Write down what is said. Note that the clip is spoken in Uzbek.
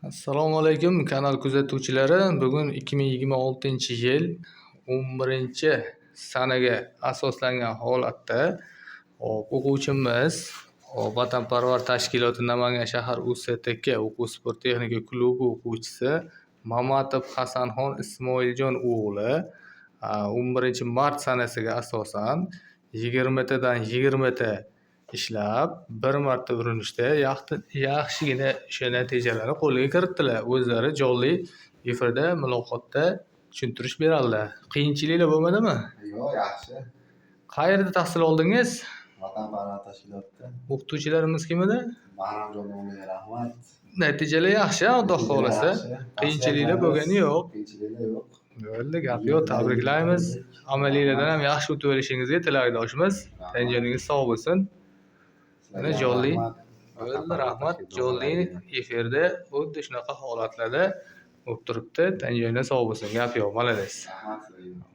Assalomu alaykum kanal kuzatuvchilari. Bugun 2026-yil 11-sanaga asoslangan holatda o'quvchimiz Vatanparvar tashkiloti Namangan shahar USTK o'quv sport texnika klubi o'quvchisi Mamatov Hasanxon Ismoiljon o'g'li 11-mart sanasiga asosan 20 tadan 20 ta ishlab, bir marta urinishda yaxshigina o'sha natijalarni qo'lga kiritdilar. O'zlari jonli efirda muloqotda tushuntirish beradilar. Qiyinchiliklar bo'lmadimi? Yo'q, yaxshi. Qayerda tahsil oldingiz? Vatanparvar tashkilotida. O'qituvchilarimiz kim edi? Bahramjon o'g'liga rahmat. Natijalar yaxshi, Xudo xolasa. Qiyinchiliklar bo'lgani yo'q. Qiyinchiliklar yo'q. Bo'ldi, gap yo'q. Tabriklaymiz. Amaliylardan ham yaxshi o'tib olishingizga tilakdoshmiz. Tan joningiz sog' bo'lsin. Mana jonli. Bo'ldi, rahmat. Jonli efirda xuddi shunaqa holatlarda bo'lib turibdi. Tan joyinglar sog' bo'lsin. Gap yo'q. Malades. Rahmat sizlarga.